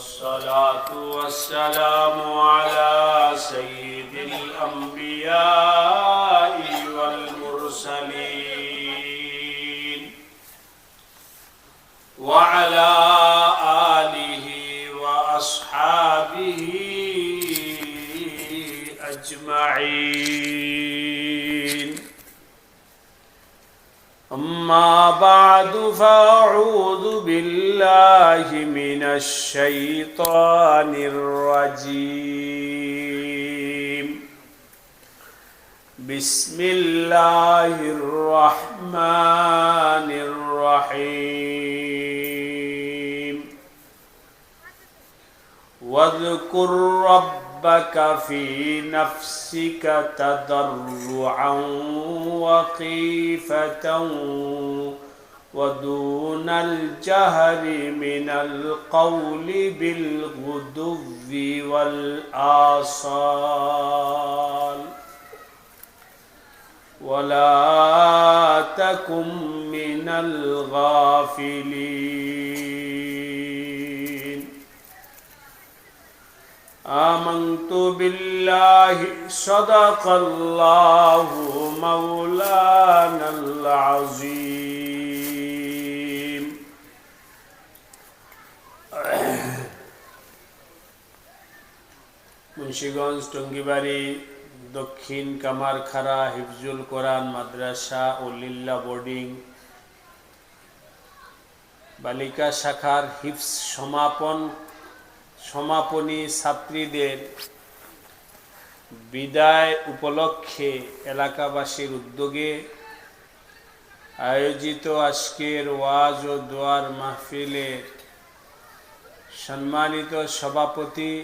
والصلاة والسلام على سيد الأنبياء والمرسلين وعلى آله وأصحابه أجمعين. أما بعد فأعوذ بالله من الشيطان الرجيم. بسم الله الرحمن الرحيم. واذكر ربك في نفسك تضرعا وخيفة ودون الجهر من القول بالغدو والآصال ولا تكن من الغافلين. آمنت بالله صدق الله مولانا العظيم. মুন্সিগঞ্জ টঙ্গিবাড়ি দক্ষিণ কামারখাড়া হিফজুল কোরআন মাদ্রাসা ও লিল্লা বোর্ডিং বালিকা শাখার হিফজ সমাপনী ছাত্রীদের বিদায় উপলক্ষে এলাকাবাসীর উদ্যোগে আয়োজিত আজকের ওয়াজ ও দোয়ার মাহফিলের সম্মানিত সভাপতি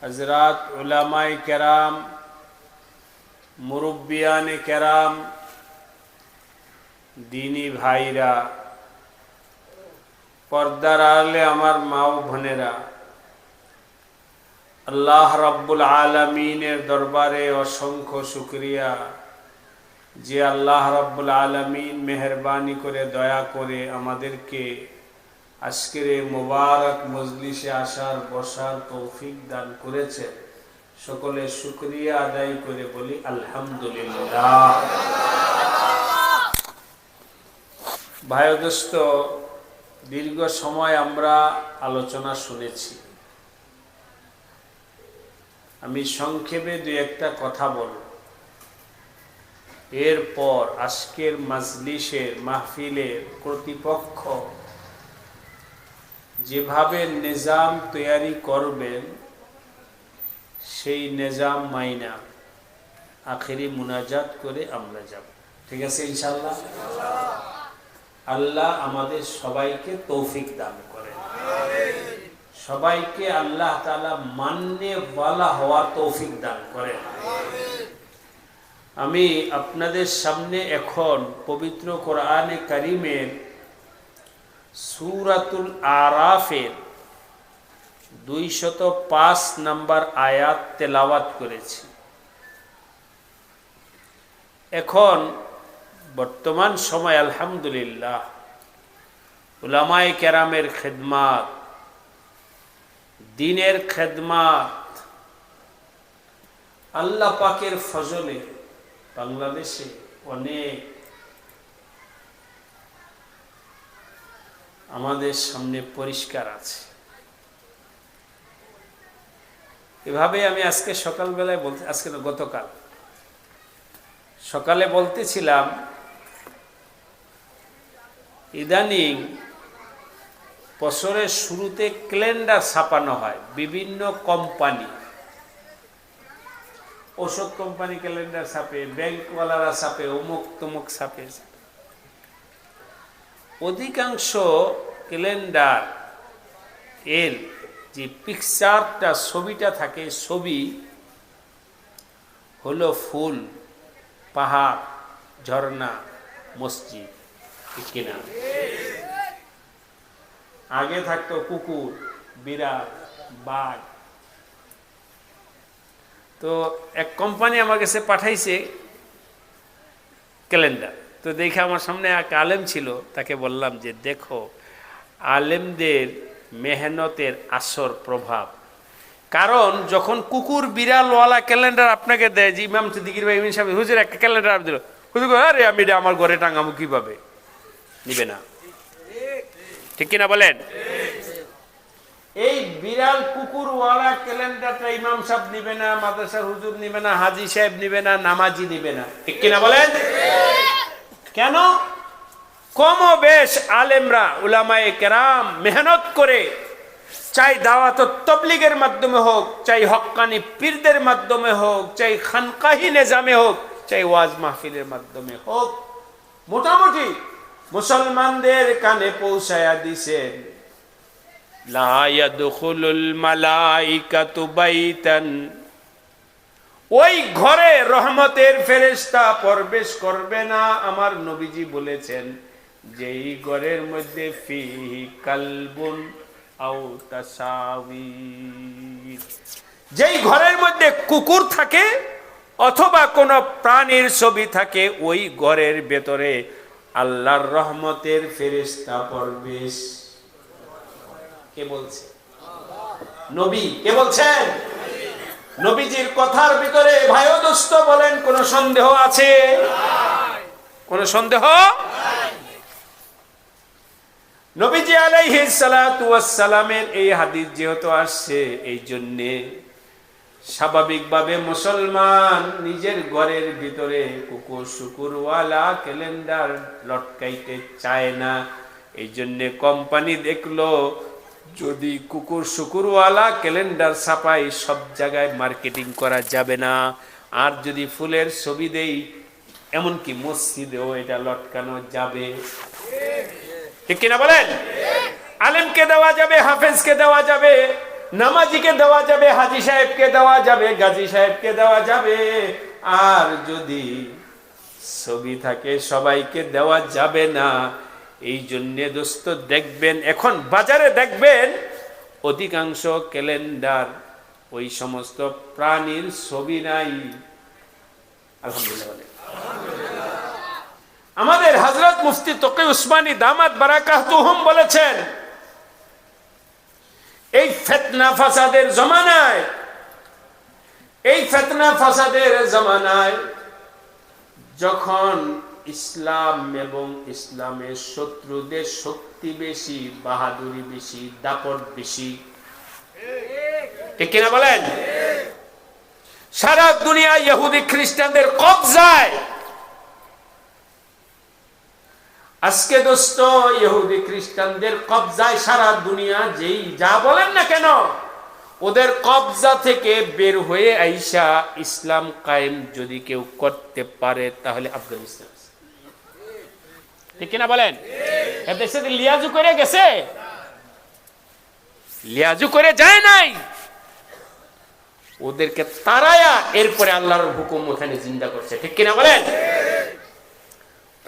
হযরত উলামায়ে কেরাম, মুরব্বিয়ানে কেরাম, দিনী ভাইরা, পর্দার আড়ালে আমার মা ও বোনেরা, আল্লাহ রাব্বুল আলামিনের দরবারে অসংখ্য শুকরিয়া যে আল্লাহ রাব্বুল আলামিন মেহেরবানি করে দয়া করে আমাদেরকে আজকের এই মোবারক মজলিসে আসার বসার তৌফিক দান করেছে। সকলে শুকরিয়া আদায় করে বলি আলহামদুলিল্লাহ। ভাই ও দোস্ত, দীর্ঘ সময় আমরা আলোচনা শুনেছি। আমি সংক্ষেপে দুই একটা কথা বলব, এরপর আজকের মাজলিসের মাহফিলের কর্তৃপক্ষ যেভাবে নিজাম তৈরি করবেন সেই নিজাম মাইনা আখেরি মুনাজাত করে আমরা যাব। ঠিক আছে ইনশাআল্লাহ? আল্লাহ আমাদের সবাইকে তৌফিক দান করেন, সবাইকে আল্লাহ তাআলা মাননেওয়ালা হওয়ার তৌফিক দান করেন। আমি আপনাদের সামনে এখন পবিত্র কোরআনে কারিমের সূরাতুল আরাফের 205 নম্বর আয়াত তেলাওয়াত করেছি। এখন বর্তমান সময় আলহামদুলিল্লাহ উলামায়ে কেরামের খেদমাত, দ্বীনের খেদমাত, আল্লাহ পাকের ফজলে বাংলাদেশে অনেক আমাদের সামনে পরিষ্কার আছে। এভাবে আমি আজকে সকালবেলায় গতকাল সকালে বলতেছিলাম, ইদানিং বছরের শুরুতে ক্যালেন্ডার ছাপানো হয় বিভিন্ন কোম্পানি, ওষুধ কোম্পানি ক্যালেন্ডার ছাপে, ব্যাংকওয়ালারা ছাপে, অমুক তমুক ছাপে। অধিকাংশ ক্যালেন্ডার এর যে পিকচারটা, ছবিটা থাকে, ছবি হলো ফুল, পাহাড়, ঝর্ণা, মসজিদ, কিনা। আগে থাকতো কুকুর, বিড়াল, বাঘ। তো এক কোম্পানি আমার কাছে পাঠাইছে ক্যালেন্ডার। তো দেখে আমার সামনে এক আলেম ছিল, তাকে বললাম যে দেখো, আলেমদের মেহনতের আসর প্রভাব। কারণ যখন কুকুর বিড়ালওয়ালা ক্যালেন্ডার আপনাকে দেয়, যে ইমাম সিদ্দিকীর ভাই সাহেব হুজুর একটা ক্যালেন্ডার দিল, হুজুর আরে আমি এটা আমার ঘরে টাঙাবো কিভাবে, নিবে না, ঠিক কিনা বলেন? এই বিড়াল কুকুরওয়ালা ক্যালেন্ডারটা ইমাম সাহেব নিবে না, মাদ্রাসার হুজুর নিবে না, হাজি সাহেব নিবে না, নামাজি নিবে না, ঠিক কিনা বলেন? কেন? কম বেশ আলেমরা উলামায়ে কেরাম মেহনত করে, চাই দাওয়াত ও তাবলীগের মাধ্যমে হোক, চাই হক্কানি পীরদের মাধ্যমে হোক, চাই খানকাহি নিজামে হোক, চাই ওয়াজ মাহফিলের মাধ্যমে হোক, মোটামুটি মুসলমানদের কানে পৌঁছায়া দিছেন, লা ইয়াদখুলুল মালাইকাতু বাইতান, ওই ঘরে রহমতের ফেরেশতা প্রবেশ করবে না। আমার নবীজি বলেছেন, যেই ঘরের মধ্যে ফিহি কালবুন আও তাসাবির, যেই ঘরের মধ্যে কুকুর থাকে অথবা কোন প্রাণীর ছবি থাকে, ওই ঘরের ভেতরে আল্লাহর রহমতের ফেরেশতা প্রবেশ। কে বলছে? নবী। কে বলছেন? নবীজির কথার ভিতরে ভাই ও দোস্ত বলেন, কোন সন্দেহ আছে? কোন সন্দেহ? নবীজি আলাইহিস সালাতু ওয়াস সালামের এই হাদিস যেহেতু আসছে, এই জন্যে স্বাভাবিকভাবে মুসলমান নিজের ঘরের ভিতরে কুকুর শুকুরওয়ালা ক্যালেন্ডার লটকাইতে চায় না। এই জন্যে কোম্পানি দেখলো, যদি কুকুর শুকুরওয়ালা ক্যালেন্ডার ছাপাই, সব জায়গায় মার্কেটিং করা যাবে না। আর যদি ফুলের ছবি দেই, এমনকি মসজিদেও এটা লটকানো যাবে, ঠিক কিনা বলেন? আলেমকে দেওয়া যাবে, হাফেজকে দেওয়া যাবে, নামাজিকে দেওয়া যাবে, হাজি সাহেবকে দেওয়া যাবে, গাজী সাহেবকে দেওয়া যাবে। আর যদি ছবি থাকে, সবাইকে দেওয়া যাবে না। এই জন্য দোস্ত দেখবেন, এখন বাজারে দেখবেন অধিকাংশ ক্যালেন্ডার ওই সমস্ত প্রাণীর ছবি নাই। আলহামদুলিল্লাহ। আমাদের হযরত মুফতি তকি উসমানী দামাত বারাকাতুহুম বলেছেন, এই ফিতনা ফাসাদের জমানায়, এই ফিতনা ফাসাদের জমানায় যখন ইসলাম এবং ইসলামের শত্রুদের শক্তি বেশি, বাহাদুরি বেশি, দাপট বেশি, ঠিক কিনা বলেন? সারা দুনিয়া ইহুদি খ্রিস্টানদের কবজায়। আজকে দোস্ত ইহুদি খ্রিস্টানদের কবজায় সারা দুনিয়া, যেই যা বলেন না কেন, ওদের কবজা থেকে বের হয়ে আইসা ইসলাম কায়েম যদি কেউ করতে পারে, তাহলে আফগানিস্তান, ঠিক কিনা বলেন? এদেশে লিয়াজু করে গেছে, লিয়াজু করে যায় নাই, ওদেরকে তারায়া এরপরে আল্লাহর হুকুম ওখানে জিন্দা করছে, ঠিক কিনা বলেন?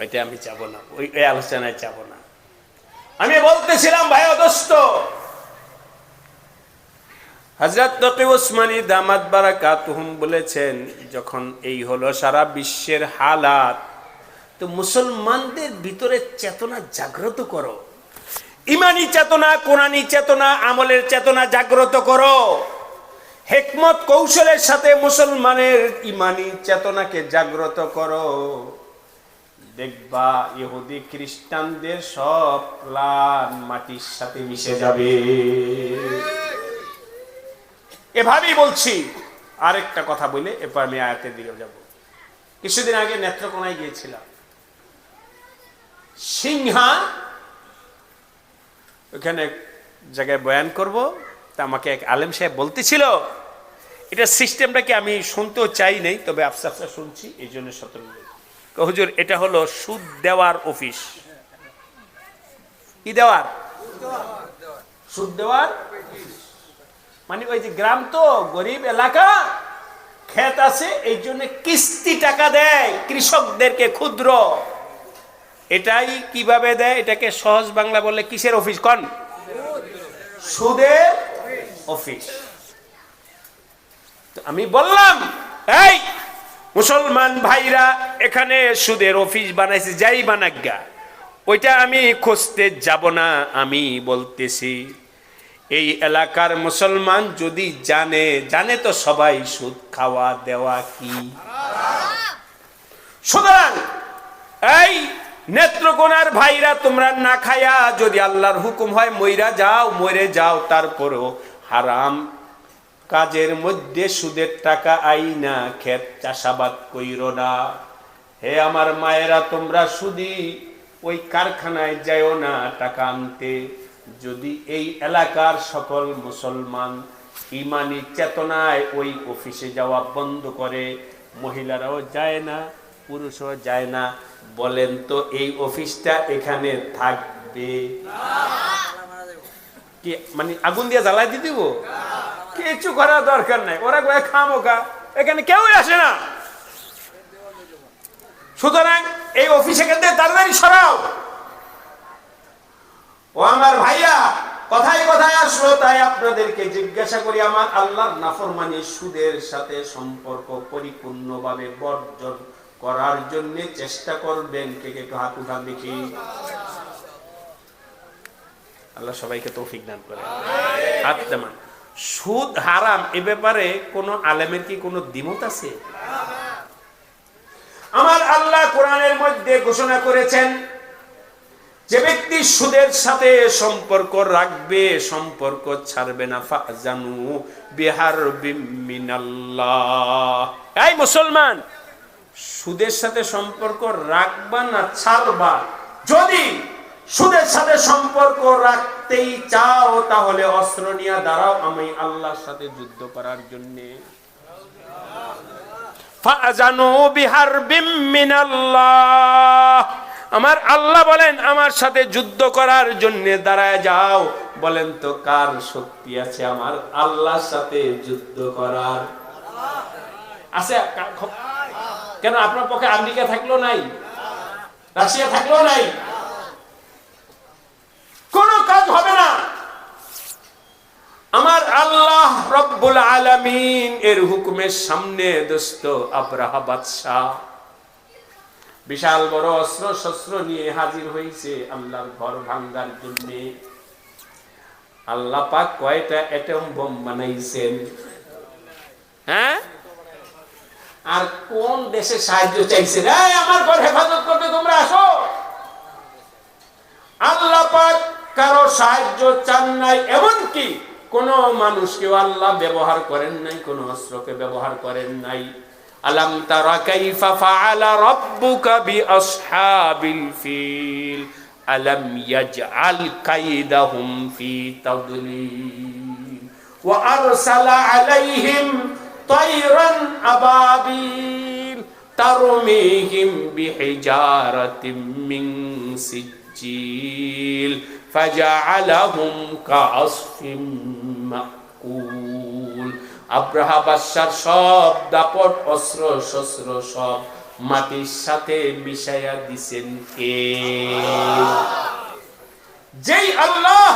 ওইটা আমি চাবো না, ওই আলোচনায় চাবো না। আমি বলতেছিলাম ভাই দোস্ত, হযরত তকি উসমানী দামাত বারাকাতুহুম বলেছেন, যখন এই হলো সারা বিশ্বের হালাত, তো মুসলমানদের ভিতরে চেতনা জাগ্রত করো, ইমানি চেতনা, কোরআনী চেতনা, আমলের চেতনা জাগ্রত করো। হিকমত কৌশলের সাথে মুসলমানের ইমানি চেতনাকে জাগ্রত করো। দেখবা ইহুদি খ্রিস্টানদের সব প্লান মাটির সাথে মিশে যাবে। এভাবেই বলছি। আরেকটা কথা বলে এরপর আমি আয়াতের দিকে যাব। কিছুদিন আগে নেত্রকোনায় গিয়েছিলাম, সিংহা, ওখানে জায়গায় বয়ান করব। তা আমাকে এক আলেম সাহেব বলতেছিল, এটা সিস্টেমটা কি আমি শুনতেও চাই নাই, তবে আফসা আফসা শুনছি, এই জন্য সতর্ক। হুজুর, এটা হলো সুদ দেওয়ার অফিস। কি দেওয়ার? সুদ দেওয়ার মানে ওই যে গ্রাম তো গরিব এলাকা, ক্ষেত আছে, এই জন্য কিস্তি টাকা দেয় কৃষকদেরকে, ক্ষুদ্র। এটাই কিভাবে দেয়, এটাকে সহজ বাংলা বললে কিসের অফিস কন? সুদের অফিস। আমি বললাম, এই মুসলমান ভাইরা এখানে সুদের অফিস বানাইছে, যাই বানাজ্ঞা, ওইটা আমি খুঁজতে যাব না। আমি বলতেছি এই এলাকার মুসলমান যদি জানে তো সবাই সুদ খাওয়া দেওয়া কি। সুতরাং এই নেত্রকোনার ভাইরা, তোমরা না খায়া যদি আল্লাহর হুকুম হয় মরে যাও, তারপরেও হারাম কাজের মধ্যে সুদের টাকা আইনা ক্ষেত চাষাবাদ কইরো না। হে আমার মায়েরা, তোমরা শুধু ওই কারখানায় যাও না টাকা আনতে। যদি এই এলাকার সকল মুসলমান ইমানি চেতনায় ওই অফিসে যাওয়া বন্ধ করে, মহিলারাও যায় না, পুরুষও যায় না, বলেন তো এই অফিসটা এখানে থাকবে কি? মানে আগুন দিয়ে জ্বালাই দিয়ে দিব? কিছু করার দরকার নাই, ওরা খামোকা, এখানে কেউই আসে না। সুতরাং এই অফিসে কিন্তু তাড়াতাড়ি সরাও। ও আমার ভাইয়া, কথায় কথায় আসলো, তাই আপনাদেরকে জিজ্ঞাসা করি, আমার আল্লাহর নাফরমানি সুদের সাথে সম্পর্ক পরিপূর্ণভাবে বর্জন করার জন্য চেষ্টা করবেন। কে কে হাত উঠান দেখি। আল্লাহ সবাইকে তৌফিক দান করে। হাত দেমান। সুদ হারাম এ ব্যাপারে কোন আলেমের কি কোনো দ্বিমত আছে? আমার আল্লাহ কোরআনের মধ্যে ঘোষণা করেছেন, যে ব্যক্তি সুদের সাথে সম্পর্ক রাখবে, সম্পর্ক ছাড়বে না, ফাজানু বিহারবিম মিনাল্লাহ। এই মুসলমান, সুদের সাথে সম্পর্ক রাখবা না ছাড়বা? যদি সুদের সাথে সম্পর্ক রাখতেই চাও, তাহলে অস্ত্র নিয়ে দাঁড়াও, আমি আল্লাহর সাথে যুদ্ধ করার জন্য। ফাজানু বিহারবিম মিনাল্লাহ। আমার আল্লাহ বলেন, আমার সাথে যুদ্ধ করার জন্য দাঁড়ায় যাও। বলেন তো কার শক্তি আছে আমার আল্লাহর সাথে যুদ্ধ করার? আছে? কেন আপনার পক্ষে আমেরিকা থাকলো নাই, রাশিয়া থাকলো নাই, কোন কাজ হবে না। আমার আল্লাহ রব্বুল আলামিন এর হুকুমের সামনে দোস্ত আব্রাহা বাদশাহ বিশাল বড় অস্ত্র শস্ত্র নিয়ে হাজির হয়েছে আল্লাহর ঘর ভাঙ্গার জন্য। আল্লাহ পাক কয়টা অ্যাটম বোম বানাইছেন? হ্যাঁ, আর কোন দেশে সাহায্য চাইছেন? এই আমার ঘর হেফাজত করতে তোমরা আসো। আল্লাহ পাক কারো সাহায্য চান নাই, এমনকি কোন মানুষকে আল্লাহ ব্যবহার করেন নাই, কোন অস্ত্রকে ব্যবহার করেন নাই। আলাম তারা কাইফা ফাআলা রাব্বুকা বিআসহাবিল ফিল আলাম ইয়াজআল কাইদাহুম ফি তাদলিল ওয়া আরসালা আলাইহিম তায়রান আবাবিল তারমিহিম বিহিজারাতিম মিন সিজ্জিল ফাজআলাহুম কাআসফিম মাকুল। আব্রাহা বাদশার সব দাপট অস্ত্র শস্ত্র সব মাটির সাথে মিশাইয়া দিছেন কে? যেই আল্লাহ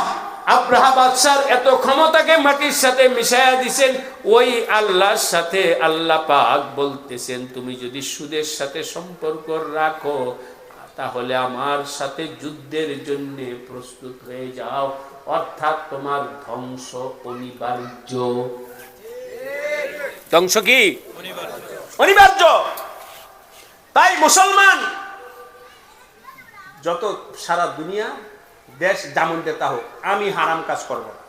আব্রাহা বাদশার এত ক্ষমতাকে মাটির সাথে মিশাইয়া দিছেন, ওই আল্লাহর সাথে আল্লাহ পাক বলতেছেন, তুমি যদি সুদের সাথে সম্পর্ক রাখো, তাহলে আমার সাথে যুদ্ধের জন্য প্রস্তুত হয়ে যাও, অর্থাৎ তোমার ধ্বংস অনিবার্য। ধ্বংস কি অনিবার্য? তাই মুসলমান যত সারা দুনিয়া দেশ যেমন দেতা হোক, আমি হারাম কাজ করব না,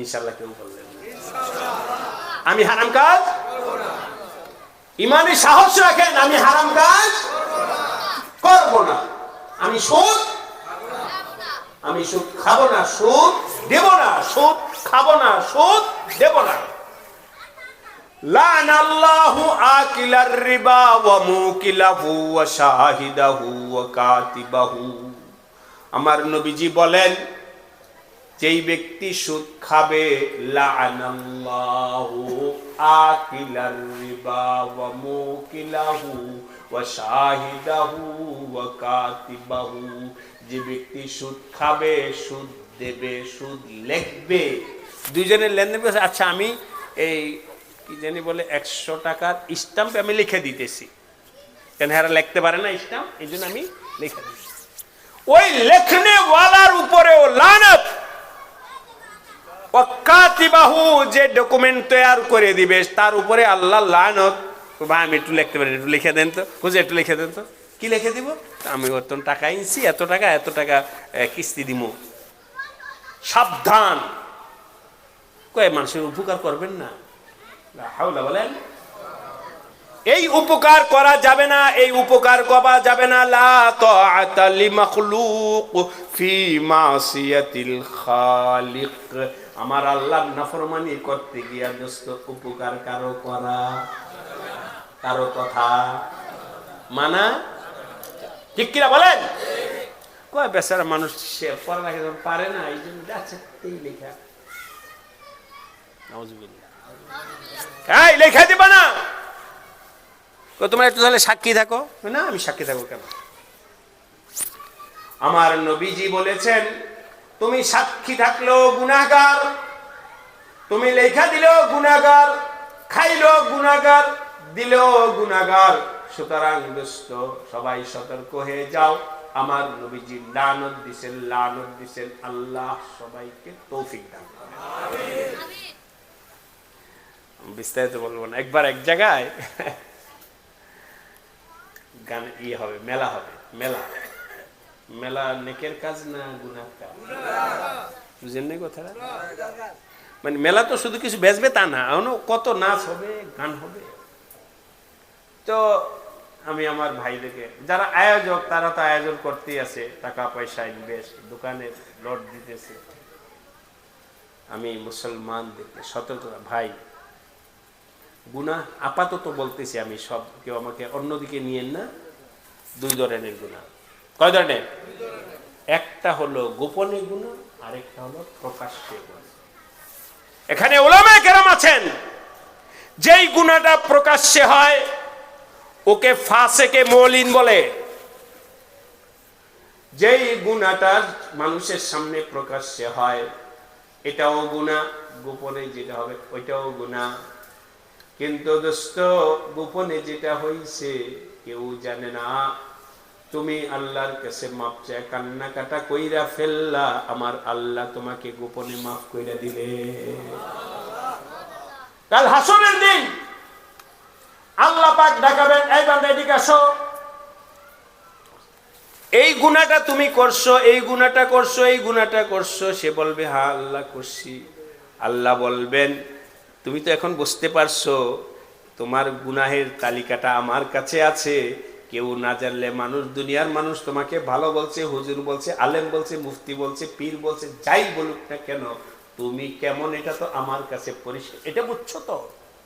ইনশাআল্লাহ। কেউ বললেন আমি হারাম কাজ ইমানি সাহস রাখেন, আমি হারাম কাজ করব না। আমি সুদ খাবো না, সুদ দেব না, সুদ খাবো না, সুদ দেব না। লানাল্লাহু আকিলার রিবা ওয়া মুকিলাহু ওয়া শাহিদাহু ওয়া কাতিবাহু। আমার নবীজি বলেন, যেই ব্যক্তি সুদ খাবে, লানাল্লাহু আকিলার রিবা ওয়া মুকিলাহু ওয়া শাহিদাহু ওয়া কাতিবাহু। যে ব্যক্তি সুদ খাবে, সুদ দেবে, সুদ লিখবে, দুইজনের লেনদেন করছে, আচ্ছা আমি এই কি জানি বলে 100 টাকার স্ট্যাম্প আমি লিখে দিতেছি, কেন হেরা লিখতে পারে না স্ট্যাম্প, এই জন্য আমি লিখে দিচ্ছি। ওই লেখনে ওয়ালার উপরেও লানত, ওয়াকাতিবাহু, যে ডকুমেন্ট তৈরি করে দিবে তার উপরে আল্লাহ লানত। ভাই আমি একটু লিখতে পারি, একটু লিখে দেন তো। বুঝে একটু লিখে দেন তো। কি লিখে দিব? আমি অত টাকা আনছি, এত টাকা কিস্তি দিব। সাবধান, কয় মানুষের উপকার করবেন না। হাওলা বলেন। এই উপকার করা যাবে না, এই উপকার করা যাবে না। লা তাআতা লিমাখলুক ফি মাসিয়াতিল খালিক। আমার আল্লাহর নাফরমানি করতে গিয়া দোস্ত উপকার কারো করা, কারো কথা মানা ঠিক কিনা বলেন? কয় বেচারা মানুষ সে পড়ালেখা পারে না, এই জন্য যাচ্ছে এই লেখা। নাউজুবিল্লাহ। এই লেখা দিবা না, তোমরা একটু তাহলে সাক্ষী থাকো। না, আমি সাক্ষী থাকো কেন? আমার নবীজি বলেছেন, তুমি সাক্ষী থাকলেও গুনাহগার, তুমি লেখা দিলেও গুনাহগার, খাইলেও গুনাহগার, দিলেও গুনাহগার। সুতরাং দোস্ত সবাই সতর্ক হয়ে যাও। আমার নবীজি লানত দিছেন। আল্লাহ সবাইকে তৌফিক দান করেন। আমিন। বিস্তারিত বলবো না। একবার এক জায়গায় গান হবে, মেলা হবে। মেলা নেকের কাজ না গুনার কাজ? বুঝেন না কথাটা? মানে মেলা তো শুধু কিছু বেচবে তা না, কত নাচ হবে, গান হবে। তো আমি আমার ভাইদেরকে, যারা আয়োজক তারা তো আয়োজন করতেই আছে, টাকা পয়সা ইনভেস্ট, দোকানে লট দিতেছে। আমি মুসলমানদেরকে সতর্ক, ভাই গুনাহ আপাতত বলতেছি আমি, সব কেউ আমাকে অন্যদিকে নিয়েন না। 2 ধরনের গুনাহ। কয় ধরনের? একটা হলো গোপনে গুনাহ, আরেকটা হলো প্রকাশ্যে গুনাহ। এখানে উলামায়ে কেরাম আছেন, যেই গুনাহটা প্রকাশ্যে হয় ওকে ফাসেকে মলিন বলে। যেই গুনাহটা মানুষের সামনে প্রকাশ্যে হয় এটাও গুনাহ, গোপনে যেটা হবে ওইটাও গুনাহ। কিন্তু দোস্ত গোপনে যেটা হইছে কেউ জানে না, তুমি আল্লাহর কাছে মাপ চায় কান্নাকাটা কইরা ফেললা, আমার আল্লাহ তোমাকে গোপনে মাফ কইরা দিলে। কাল হাসরের দিন আল্লাহ পাক ডাকাবেন, এই বান্দা এদিকে আসো, এই গুনাহটা তুমি করছো, এই গুনাহটা করছো, এই গুনাহটা করছো। সে বলবে হ্যাঁ আল্লাহ করছি। আল্লাহ বলবেন তুমি তো এখন বুঝতে পারছো, তোমার গুনাহের তালিকাটা আমার কাছে আছে। কেউ না জানলে মানুষ, দুনিয়ার মানুষ তোমাকে ভালো বলছে, হুজুর বলছে, আলেম বলছে, মুফতি বলছে, পীর বলছে, যাই বলুক না কেন, তুমি কেমন এটা তো আমার কাছে পরিষ্কার। এটা বুঝছো তো?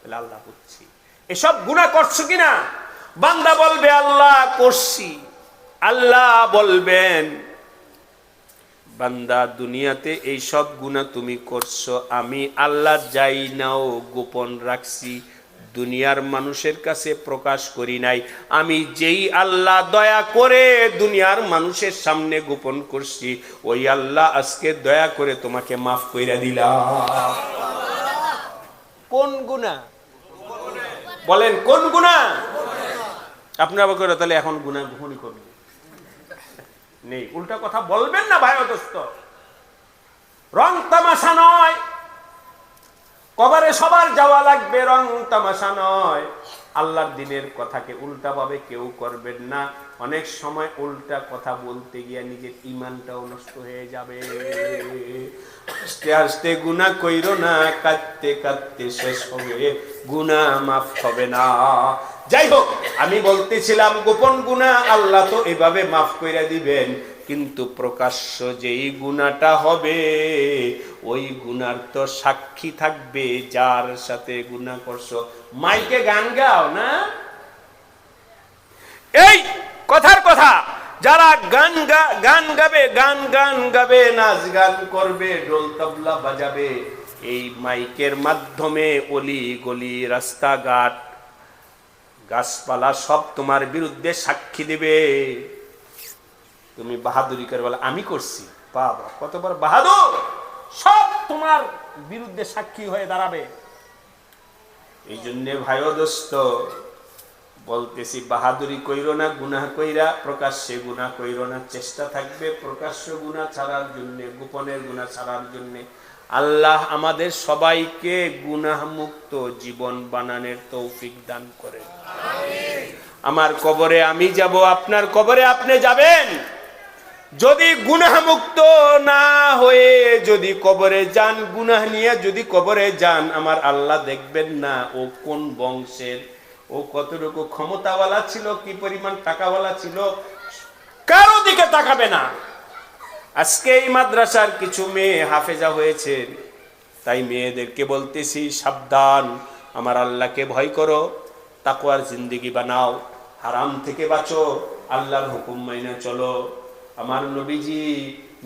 বলে আল্লাহ বুঝছি। এসব গুনাহ করছো কিনা? বান্দা বলবে আল্লাহ করছি। আল্লাহ বলবেন বান্দা দুনিয়াতে এই সব গুনাহ তুমি করছো, আমি আল্লাহ যাই নাও গোপন রাখছি, দুনিয়ার মানুষের কাছে প্রকাশ করি নাই। আমি যেই আল্লাহ দয়া করে দুনিয়ার মানুষের সামনে গোপন করছি, ওই আল্লাহ আজকে দয়া করে তোমাকে মাফ কইরা দিলাম। কোন গুনাহ বলেন? কোন গুনাহ? আপনারা করে তাহলে এখন গুনাহ গোপনই করবেন নেই, উল্টা কথা বলবেন না ভাই দোস্ত। রং তামাশা নয়, কবরে সবার যাওয়া লাগবে, রং তামাশা নয়। আল্লাহর দিনের কথাকে উল্টা ভাবে কেউ করবেন না। অনেক সময় উল্টা কথা বলতে গিয়ে নিজের ঈমানটাও নষ্ট হয়ে যাবে। আস্তে আস্তে গুনাহ কইরো না, কাঁদতে কাঁদতে শেষ হবে, গুনাহ মাফ হবে না। যাই হোক, আমি বলতেছিলাম গোপন গুনাহ আল্লাহ তো এভাবে মাফ কইরা দিবেন, কিন্তু প্রকাশ্য যেই গুনাহটা হবে ওই গুনার তো সাক্ষী থাকবে যার সাথে গুনাহ করছো। মাইকে গান গাও না, এই কথার কথা, যারা গান গাবে, নাচ গান করবে, ঢোল তবলা বাজাবে, এই মাইকের মাধ্যমে অলি গলি, রাস্তাঘাট, গাছপালা সব তোমার বিরুদ্ধে সাক্ষী দিবে। তুমি বাহাদুরি করে বলে আমি করছি, বাবা কত বড় বাহাদুর, সব তোমার বিরুদ্ধে সাক্ষী হয়ে দাঁড়াবে। এই জন্য ভাই দোস্ত বলতেছি, বাহাদুরি কইরো না গুনাহ কইরা, প্রকাশ্যে গুনাহ কইরো না। চেষ্টা থাকবে প্রকাশ্য গুনাহ ছাড়ার জন্য, গোপনের গুনাহ ছাড়ার জন্য। আল্লাহ আমাদের সবাইকে গুনাহমুক্ত জীবন বানানোর তৌফিক দান করেন। আমার কবরে আমি যাব, আপনার কবরে আপনি যাবেন। যদি গুনাহমুক্ত না হয়ে যদি কবরে যান, গুনাহ নিয়ে যদি কবরে যান, আমার আল্লাহ দেখবেন না ও কোন বংশের, ও কতটুকু ক্ষমতাওয়ালা ছিল, কি পরিমাণ টাকাওয়ালা ছিল, কারো দিকে তাকাবে না। আজকে এই মাদ্রাসার কিছু মেয়ে হাফেজা হয়েছে, তাই মেয়েদেরকে বলতেছি সাবধান, আমার আল্লাহকে ভয় করো, তাকওয়ার জিন্দেগি বানাও, হারাম থেকে বাঁচো, আল্লাহর হুকুম মাইনা চলো। আমার নবীজি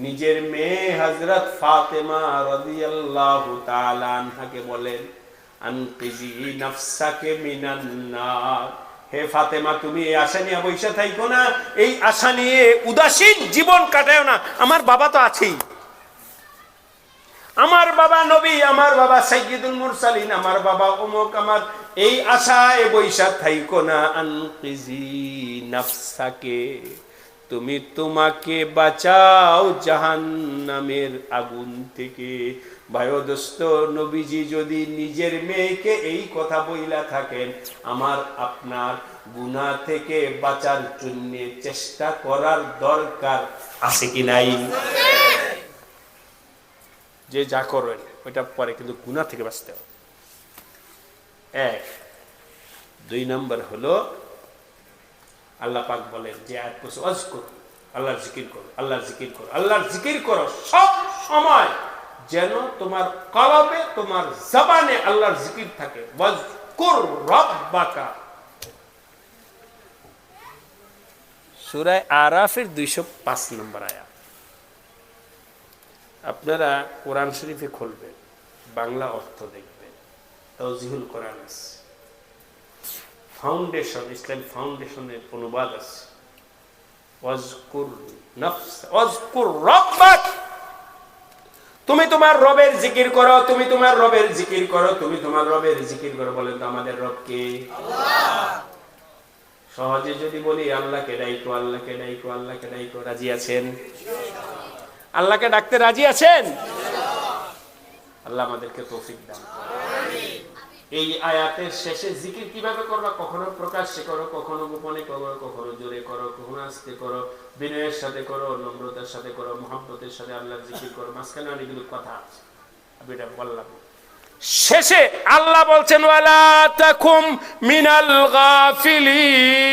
নিজের মেয়ে হযরত ফাতেমা রাদিয়াল্লাহু তাআলা আনহাকে বলেন, আনকিজি নাফসাকে মিনান নার, হে ফাতেমা তুমি এই আশা নিয়ে বসে থাইকো না, এই আশা নিয়ে উদাসীন জীবন কাটায়ও না। আমার বাবা তো আছেই, আমার বাবা নবী, আমার বাবা সাইয়্যিদুল মুরসালিন, আমার বাবা অমুক, আমার এই আশায় বৈশা থাইকো না। আনকিজি নাফসাকে, তুমি তোমাকে বাঁচাও জাহান্নামের আগুন থেকে। ভাইও দোস্ত, নবীজি যদি নিজের মেয়েকে এই কথা বইলা থাকেন, আমার আপনার গুনাহ থেকে বাঁচার জন্য চেষ্টা করার দরকার আছে কি নাই? যে যা করেন ওইটা পরে, কিন্তু গুনাহ থেকে বাঁচতে হবে। এক। দুই নম্বর হলো আল্লাহ পাক বলেন যে আয়াত পড়ছে, ওয়াজকুর, আল্লাহর জিকির করো, আল্লাহর জিকির করো, আল্লাহর জিকির করো সব সময়, যেন তোমার কলবে, তোমার জবানে আল্লাহর জিকির থাকে। ওয়াজকুর রাব্বাকা, সূরা আরাফের 205 নম্বর আয়াত। আপনারা কোরআন শরীফে খুলবেন, বাংলা অর্থ দেখবেন, তাওজিহুল কোরআন আছে, ফাউন্ডেশন, ইসলাম ফাউন্ডেশনের অনুবাদ আছে। ওয়াজকুর নাফসা ওয়াজকুর রাব্বাক, তুমি তোমার রবের জিকির করো, তুমি তোমার রবের জিকির করো, তুমি তোমার রবের জিকির করো। বলেন তো আমাদের রব কে? আল্লাহ। সহজে যদি বলি আল্লাহকে ডাইকো, আল্লাহকে ডাইকো, আল্লাহকে ডাইকো, রাজি আছেন? আল্লাহকে ডাকতে রাজি আছেন? আল্লাহ আমাদেরকে তৌফিক দান করুন। এই আয়াতের শেষে জিকির কিভাবে করবা? কখনো প্রকাশ্যে করো, কখনো গোপনে করো, কখনো জোরে করো, কখনো আস্তে করো, বিনয়ের সাথে করো, নম্রতার সাথে করো, মুহাব্বতের সাথে আল্লাহর জিকির করো। মাঝখানে অনেকগুলো কথা আছে, আমি এটা বললাম। শেষে আল্লাহ বলছেন, ওয়ালা তাকুম মিনাল গাফিলিন,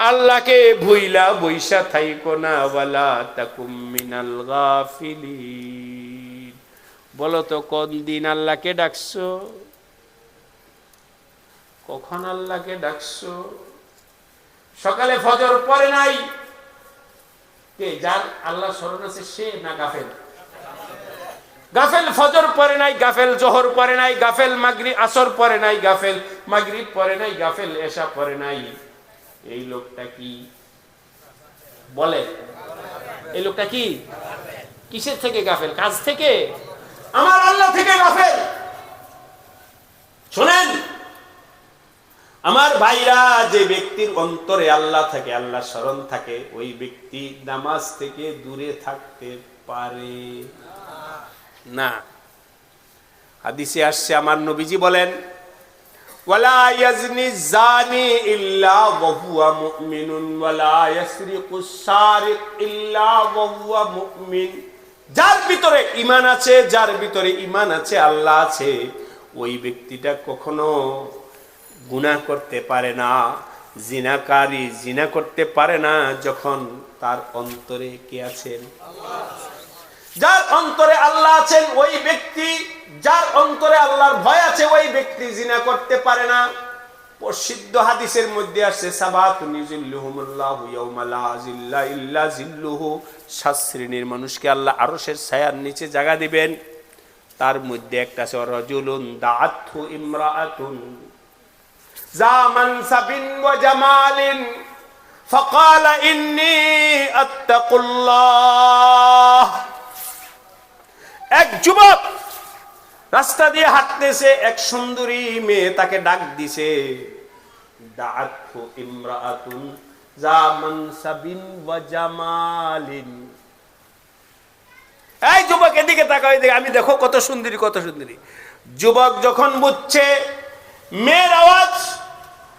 আল্লাহকে ভুইলা বইসা থাইকো না, ওয়ালা তাকুম মিনাল গাফিলিন। বলো তো কোন দিন আল্লাহকে ডাকছো? কখন আল্লাহকে ডাকছো? সকালে ফজর পড়ে নাই কে? যার আল্লাহ স্মরণ আছে সে না গাফেল? গাফেল ফজর পড়ে নাই, গাফেল জোহর পড়ে নাই, গাফেল মাগরিব আসর পড়ে নাই, গাফেল মাগরিব পড়ে নাই, গাফেল এশা পড়ে নাই। এই লোকটা কি বলে? এই লোকটা কি? কিসের থেকে গাফেল? কাজ থেকে? আমার আল্লাহ থেকে গাফেল? শুনেন আমার ভাইরা, যে ব্যক্তির অন্তরে আল্লাহ থাকে, আল্লাহ স্মরণ থাকে, ওই ব্যক্তি নামাজ থেকে দূরে থাকতে পারে না। হাদিসে আসছে, আমার নবীজি বলেন, ওয়ালা ইয়াজনি জানি ইল্লা ওয়া হুয়া মুমিনুন ওয়ালা ইয়াসরিকুস সারিক ইল্লা ওয়া হুয়া মুমিন। যার ভিতরে ঈমান আছে, যার ভিতরে ঈমান আছে, আল্লাহ আছে, ওই ব্যক্তিটা কখনো গুনাহ করতে পারে না। জিনাকারী জিনা করতে পারে না যখন তার অন্তরে কে আছেন? আল্লাহ। যার অন্তরে আল্লাহ আছেন ওই ব্যক্তি, যার অন্তরে আল্লাহর ভয় আছে ওই ব্যক্তি জিনা করতে পারে না। প্রসিদ্ধ হাদিসের মধ্যে আছে, সাবাতুন ইযিল্লুহুমুল্লাহু ইয়াওমা লা যিল্লা ইল্লা যিল্লুহু, 7 শ্রেণীর মানুষকে আল্লাহ আরশের ছায়ার নিচে জায়গা দিবেন। তার মধ্যে একটা আছে রাজুলুন দাআতহু ইমরাআতুন যা মানসাবিন ওয়া জামালিন ফাকালা ইন্নী আত্তাকুল্লাহ। এক যুবক রাস্তা দিয়ে হাঁটতেছে, এক সুন্দরী মেয়ে তাকে ডাক দিছে, দাআতহু ইমরাআতুন যা মানসাবিন ওয়া জামালিন। এই যুবকের দিকে তাকায়, দেখে আমি দেখো কত সুন্দরী কত সুন্দরী। যুবক যখন বুঝছে মেয়ের আওয়াজ,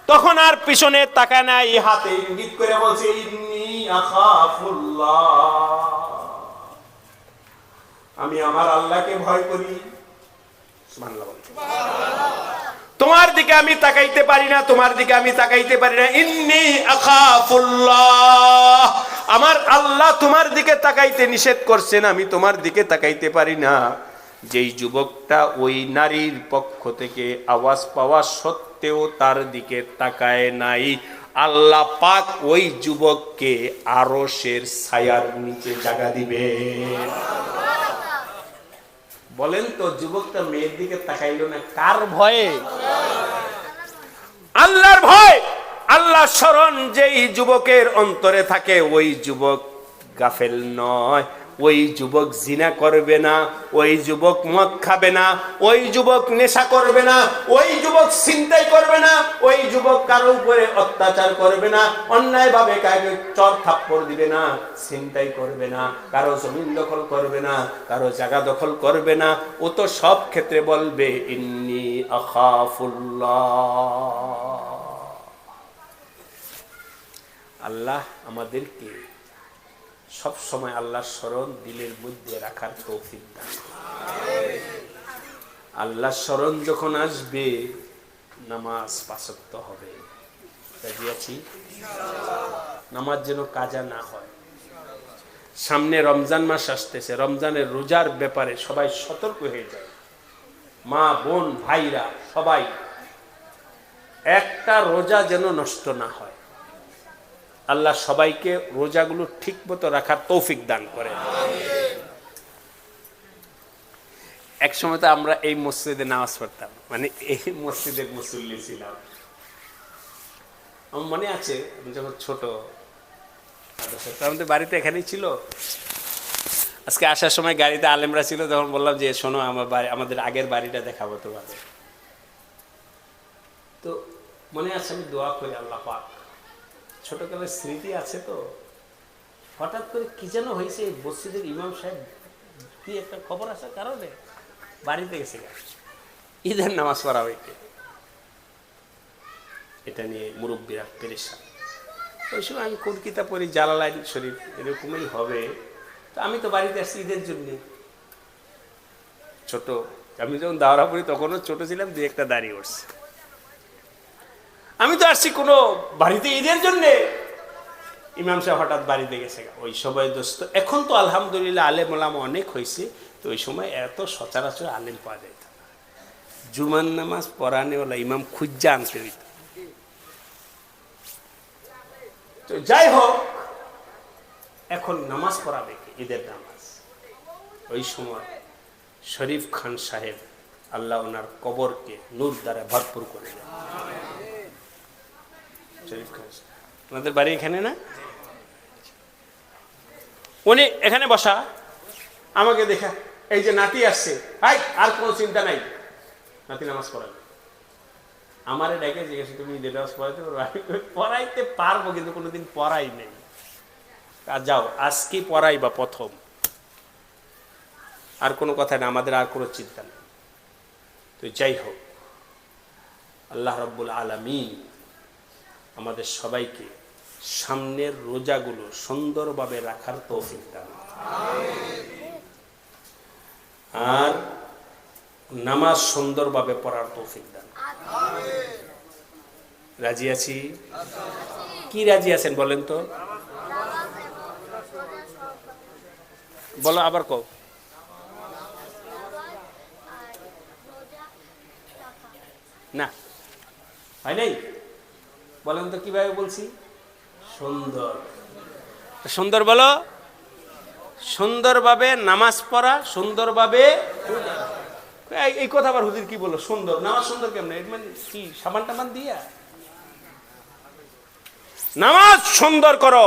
তখন আর পিছনে তাকায় না, এই হাতে ইঙ্গিত করে বলছে ইন্নী আখাফুল্লাহ, আমি আমার আল্লাহকে ভয় করি। সুবহানাল্লাহ। তোমার দিকে আমি তাকাইতে পারি না, তোমার দিকে আমি তাকাইতে পারি না। ইন্নী আখাফুল্লাহ, আমার আল্লাহ তোমার দিকে তাকাইতে নিষেধ করছেন, আমি তোমার দিকে তাকাইতে পারি না। যেই যুবকটা ওই নারীর পক্ষ থেকে আওয়াজ পাওয়া সত্ত্বেও তার দিকে তাকায় নাই, আল্লাহ পাক ওই যুবককে আরশের ছায়ার নিচে জায়গা দিবে। বলেন তো, যুবকটা মেয়ের দিকে তাকাইলো না কার ভয়ে? আল্লাহর ভয়। আল্লাহর স্মরণ যেই যুবকের অন্তরে থাকে, ওই যুবক গাফেল নয়, ওই যুবক জিনা করবে না, ওই যুবক মদ খাবে না, ওই যুবক নেশা করবে না, ওই যুবক ছিনতাই করবে না, ওই যুবক কারো উপরে অত্যাচার করবে না, অন্যায় ভাবে কাউকে চর থাপ্পড় দিবে না, ছিনতাই করবে না, কারো জমিন দখল করবে না, কারো জায়গা দখল করবে না। ও তো সব ক্ষেত্রে বলবে ইন্নী আখাফুল্লাহ। আল্লাহ আমাদেরকে সব সময় আল্লাহর স্মরণ দিলের মধ্যে রাখার তৌফিক দান। আল্লাহর স্মরণ যখন আসবে, নামাজ পাঁচ ওয়াক্ত হবে। রাজি আছি? নামাজ যেন কাজা না হয়। সামনে রমজান মাস আসতেছে, রমজানের রোজার ব্যাপারে সবাই সতর্ক হয়ে যায়। মা বোন ভাইরা সবাই, একটা রোজা যেন নষ্ট না হয়। আল্লাহ সবাইকে রোজাগুলো ঠিক মতো রাখার তৌফিক দান করে। এক সময় তো আমরা এই মসজিদে নামাজ পড়তাম, মানে এই মসজিদের মুসল্লি ছিলাম। আমার মনে আছে আমি যখন ছোট, আমাদের বাড়িতে এখানেই ছিল। আজকে আসার সময় গাড়িতে আলেমরা ছিল, তখন বললাম যে শোনো, আমাদের আগের বাড়িটা দেখাবো তোমাদের। তো মনে আছে আমি দোয়া করি, আল্লাহ পাক, ছোটকালের স্মৃতি আছে তো, হঠাৎ করে কি যেন হয়েছে, মসজিদের ইমাম সাহেব কি একটা খবর আসার কারণে বাড়িতে গেছে, ঈদের নামাজ পড়া হইতে। এটা নিয়ে মুরব্বীরা পেরেশান। ওই সময় আমি কোন কিতাব পড়ি, জালালাইন শরীফ, এরকমই হবে। তো আমি তো বাড়িতে আসছি ঈদের জন্যে, ছোট। আমি যখন দাওরা পড়ি তখনও ছোট ছিলাম, দুই একটা দাড়ি উঠছে। আমি তো আসছি কোনো বাড়িতে ঈদের জন্যে, ইমাম সাহেব হঠাৎ বাড়িতে গেছে। ওই সময় দোস্ত, এখন তো আলহামদুলিল্লাহ আলেম ওলামা অনেক হয়েছে, তো ওই সময় এত সচরাচর আলেম পাওয়া যেত না। জুমার নামাজ পড়ানেওয়ালা ইমাম খুঁজা আনতে হইত। তো যাই হোক, এখন নামাজ পড়াবে কি? ঈদের নামাজ। ওই সময় শরীফ খান সাহেব, আল্লাহ ওনার কবরকে নূর দ্বারা ভরপুর করে দেন। শরীফ খান আমাদের বাড়ি এখানে না, উনি এখানে বসা, আমাকে দেখা, এই যে নাতি আসছে, ভাই আর কোনো চিন্তা নাই, নাতি নামাজ পড়াবে। আমারে ডেকে জিজ্ঞেস, তুমি ঈদের নামাজ পড়াইতে পারো? পড়াইতে পারবো, কিন্তু কোনোদিন পড়াই নেই। যাও আজকে পড়াই বা প্রথম, আর কোনো কথা না, আমাদের আর কোনো চিন্তা নেই। তো যাই হোক, আল্লাহ রাব্বুল আলামিন আমাদের সবাইকে সামনের রোজাগুলো সুন্দরভাবে রাখার তৌফিক দান, আর নামাজ সুন্দরভাবে পড়ার তৌফিক দান। রাজি আছি? কি রাজি আছেন বলেন তো? বলো আবার কও। না হয় নাই, বলেন তো কিভাবে বলছি? সুন্দর, সুন্দর বলো। সুন্দরভাবে নামাজ পড়া, সুন্দরভাবে। এই কথা আবার হুজুর কি বলো? সুন্দর নামাজ সুন্দর কেমন? মানে কি সাবান টামান দিয়া? নামাজ সুন্দর করো,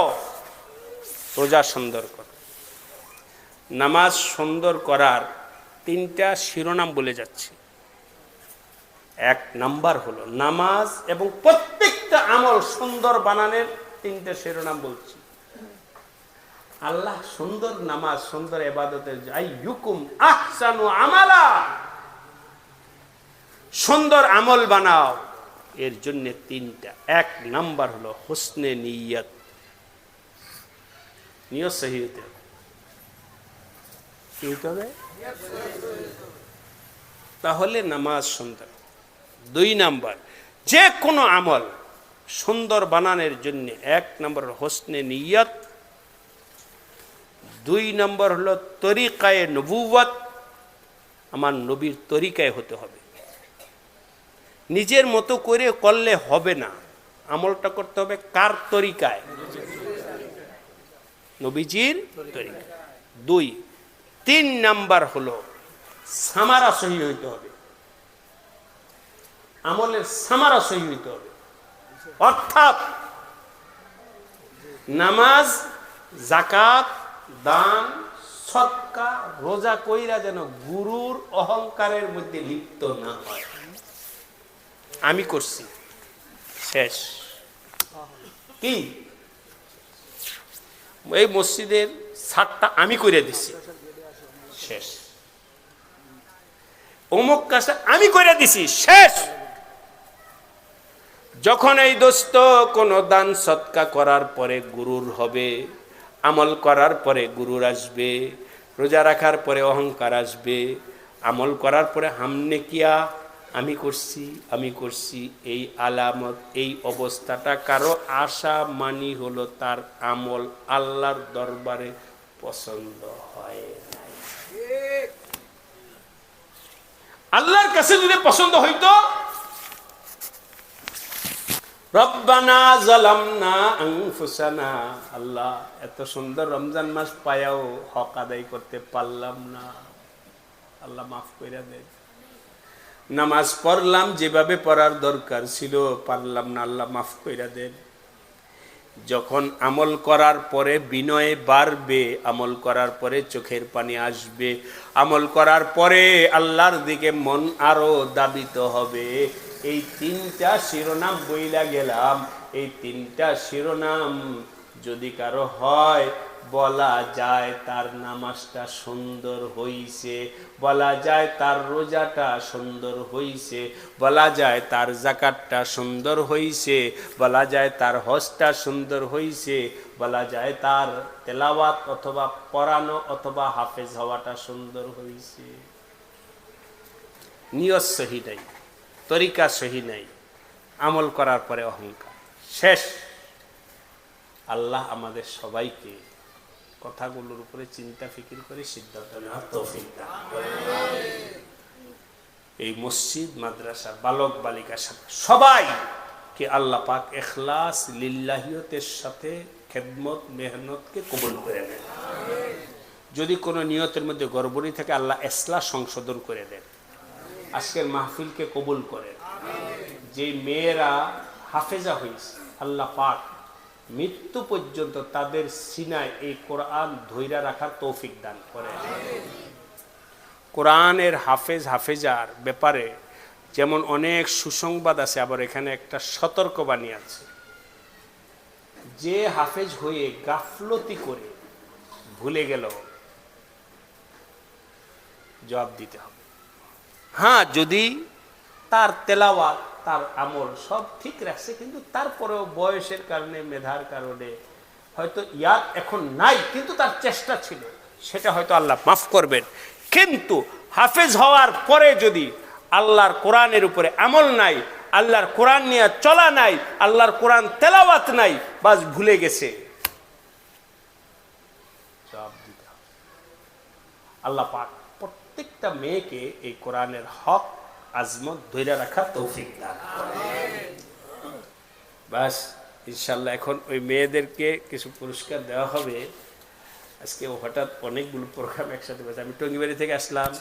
রোজা সুন্দর করো। নামাজ সুন্দর করার তিনটা শিরোনাম বলে যাচ্ছি। এক নাম্বার হলো নামাজ এবং প্রত্যেকটা আমল সুন্দর বানানোর তিনটা শিরোনাম বলছি। আল্লাহ সুন্দর নামাজ, সুন্দর ইবাদতের আইয়ুকুম আহসানু আমালা, সুন্দর আমল বানাও। এর জন্য তিনটা। এক নাম্বার হলো হুসনে নিয়ত, নিয়ত সহি হতে হবে। কি হতে হবে? তাহলে নামাজ সুন্দর। দুই নাম্বার, যে কোনো আমল সুন্দর বানানোর জন্য এক নম্বর হোসনে নিয়ত, দুই নম্বর হলো তরিকায়ে নবুয়ত, আমার নবীর তরিকায় হতে হবে। নিজের মতো করে করলে হবে না, আমলটা করতে হবে কার তরিকায়? নবীজির তরিকায়। দুই, তিন নাম্বার হলো সামারা সহি হইতে হবে, আমলের সামারা সহি হইতে হবে। অর্থাৎ নামাজ, যাকাত, দান, সদকা, রোজা কইরা যেন গুরুর অহংকারের মধ্যে লিপ্ত না হয়। আমি করছি, শেষ। কি এই মসজিদের ছাদটা আমি করে দিছি, শেষ। অমুক কাজটা আমি করে দিছি, শেষ। যখন এই দোস্ত কোনো দান সৎকা করার পরে গুরুর হবে, আমল করার পরে গুরুর আসবে, রোজা রাখার পরে অহংকার আসবে, আমল করার পরে হামনে কিয়া, আমি করছি আমি করছি, এই আলামত, এই অবস্থাটা কারো আশা মানি হলো তার আমল আল্লাহর দরবারে পছন্দ হয় নাই। আল্লাহর কাছে যদি পছন্দ হইতো, রব্বানা যালামনা আনফুসানা, আল্লাহ এত সুন্দর রমজান মাস পায়াও হক আদায় করতে পারলাম না, আল্লাহ মাফ কইরা দেন। নামাজ পড়লাম যেভাবে পড়ার দরকার ছিল, পারলাম না, আল্লাহ মাফ কইরা দেন। যখন আমল করার পরে বিনয় বাড়বে, আমল করার পরে চোখের পানি আসবে, আমল করার পরে আল্লাহর দিকে মন আরো দাবিত হবে। এই তিনটা শিরোনাম বইলা গেলাম, এই তিনটা শিরোনাম যদি কারো হয়, বলা যায় তার নামাজটা সুন্দর হইছে, বলা যায় তার রোজাটা সুন্দর হইছে, বলা যায় তার যাকাতটা সুন্দর হইছে, বলা যায় তার হজটা সুন্দর হইছে, বলা যায় তার তেলাওয়াত অথবা পড়ানো অথবা হাফেজ হওয়াটা সুন্দর হইছে। নিয়ত সহি নাই, তরিকা সহি নাই, আমল করার পরে অহংকার, শেষ। আল্লাহ আমাদের সবাইকে কথাগুলোর উপরে চিন্তা ফিকির করে সিদ্ধান্ত নেওয়ার তৌফিক দান করেন। এই মসজিদ, মাদ্রাসা, বালক বালিকা সবাইকে আল্লাহ পাক ইখলাস লিল্লাহিয়তের সাথে খেদমত মেহনতকে কবুল করে নেন। যদি কোনো নিয়তের মধ্যে গড়বড়ি থাকে, আল্লাহ ইসলাহ সংশোধন করে দেন। আজকের মাহফিলকে কবুল করেন। যে মেয়েরা হাফেজা হয়েছে, আল্লাহ পাক মৃত্যু পর্যন্ত তাদের সিনায় এই কোরআন ধইরা রাখার তৌফিক দান করেন। কোরআনের হাফেজ হাফেজার ব্যাপারে যেমন অনেক সুসংবাদ আছে, আবার এখানে একটা সতর্কবাণী আছে। যে হাফেজ হয়ে গাফলতি করে ভুলে গেল, জবাব দিতে হবে। হ্যাঁ, যদি তার তেলাওয়াত, তার আমল সব ঠিক রাখছে, কিন্তু তারপরেও বয়সের কারণে, মেধার কারণে হয়তো ইয়াদ এখন নাই, কিন্তু তার চেষ্টা ছিল, সেটা হয়তো আল্লাহ মাফ করবেন। কিন্তু হাফেজ হওয়ার পরে যদি আল্লাহর কোরআনের উপরে আমল নাই, আল্লাহর কোরআন নিয়ে চলা নাই, আল্লাহর কোরআন তেলাওয়াত নাই, বাস ভুলে গেছে, জবাব দিতে হবে। আল্লাহ পাক প্রত্যেকটা মেয়েকে এই কোরআনের হক আজমত ধরে রাখার তৌফিক দান করেন। বাস ইনশাআল্লাহ এখন ওই মেয়েদেরকে কিছু পুরস্কার দেওয়া হবে। আজকে হঠাৎ অনেকগুলো প্রোগ্রাম একসাথে, আমি টঙ্গিবাড়ি থেকে আসলাম।